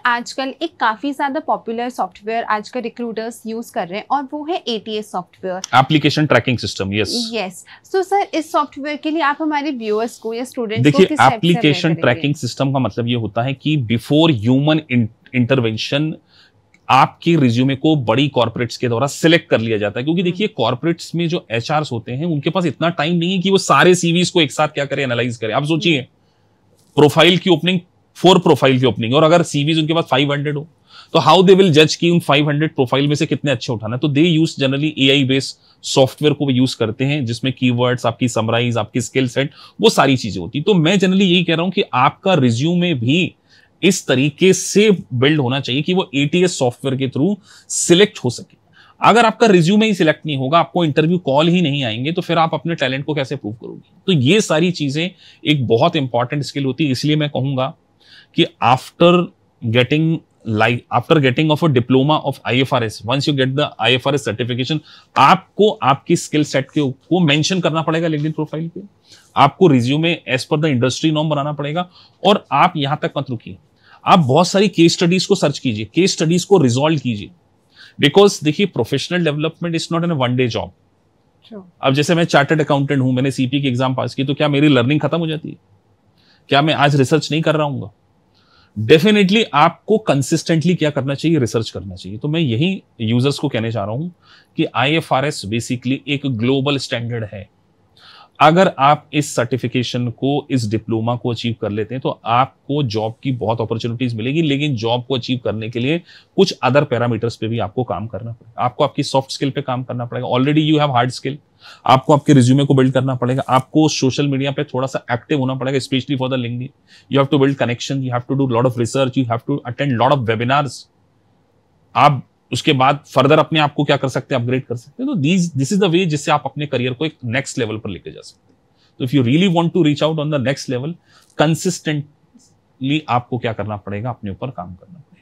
आजकल एक काफी ज्यादा पॉपुलर सॉफ्टवेयर आजकल रिक्रूटर्स यूज कर रहे हैं और वो है ATS software, application tracking system. Yes so sir इस सॉफ्टवेयर के लिए आप हमारे व्यूअर्स को या स्टूडेंट्स को देखिए, किस टाइप से एप्लीकेशन ट्रैकिंग सिस्टम का मतलब ये होता है कि बिफोर ह्यूमन इंटरवेंशन आपके रिज्यूमे को बड़ी कॉर्पोरेट्स के द्वारा सिलेक्ट कर लिया जाता है। क्योंकि देखिए, कॉर्पोरेट्स में जो एचआरस होते हैं उनके पास इतना टाइम नहीं है कि वो सारे सीवीज को एक साथ क्या करें, एनालाइज करें। आप सोचिए, प्रोफाइल की ओपनिंग 4 प्रोफाइल की ओपनिंग, और अगर सीवीज उनके पास 500 हो तो हाउ दे विल जज कि उन 500 प्रोफाइल में से कितने अच्छे उठाना। तो they use generally AI based software को यूज करते हैं, जिसमें कीवर्ड्स, आपकी समराइज, आपकी स्किल सेट, वो सारी चीजें होती। तो मैं जनरली यही कह रहा हूं कि आपका रिज्यूमे भी इस तरीके से बिल्ड होना चाहिए कि वो ATS सॉफ्टवेयर के थ्रू सिलेक्ट हो सके। अगर आपका रिज्यूमे ही सिलेक्ट नहीं होगा, आपको इंटरव्यू कॉल ही नहीं आएंगे, तो फिर आप अपने टैलेंट को कैसे प्रूव करोगे। तो ये सारी चीजें एक बहुत इंपॉर्टेंट स्किल होती है। इसलिए मैं कहूंगा कि after getting of a diploma of IFRS, once you get the IFRS certification, आपको आपकी स्किल सेट को मेंशन करना पड़ेगा लिंक्डइन प्रोफाइल पे। आपको resume as per the industry norm बनाना पड़ेगा। और आप यहां तक मत रुकिए, आप बहुत सारी केस स्टडीज को सर्च कीजिए, केस स्टडीज को रिजॉल्व कीजिए। बिकॉज देखिए, professional development is not an one day job. अब जैसे मैं चार्टर्ड अकाउंटेंट हूं, मैंने CP की एग्जाम पास की, तो क्या मेरी लर्निंग खत्म हो जाती है? क्या मैं आज रिसर्च नहीं कर रहा हूँ? डेफिनेटली आपको कंसिस्टेंटली क्या करना चाहिए, रिसर्च करना चाहिए। तो मैं यही यूजर्स को कहने चाह रहा हूं कि IFRS बेसिकली एक ग्लोबल स्टैंडर्ड है। अगर आप इस सर्टिफिकेशन को, इस डिप्लोमा को अचीव कर लेते हैं तो आपको जॉब की बहुत अपॉर्चुनिटीज मिलेगी। लेकिन जॉब को अचीव करने के लिए कुछ अदर पैरामीटर्स पे भी आपको काम करना पड़ेगा। आपको आपकी सॉफ्ट स्किल पे काम करना पड़ेगा। Already you have hard skill, आपको आपके रिज्यूमे को बिल्ड करना पड़ेगा। आपको सोशल मीडिया पे थोड़ा सा एक्टिव होना पड़ेगा, specially for the LinkedIn. You have to build connection, you have to do lot of research, you have to attend lot of webinars. आप उसके बाद फर्दर अपने आप को क्या कर सकते हैं, अपग्रेड कर सकते हैं। तो दिस इज द वे जिससे आप अपने करियर को एक नेक्स्ट लेवल पर लेके जा सकते हैं। तो if you really want to reach out on the next level, consistently आपको क्या करना पड़ेगा, अपने ऊपर काम करना पड़ेगा।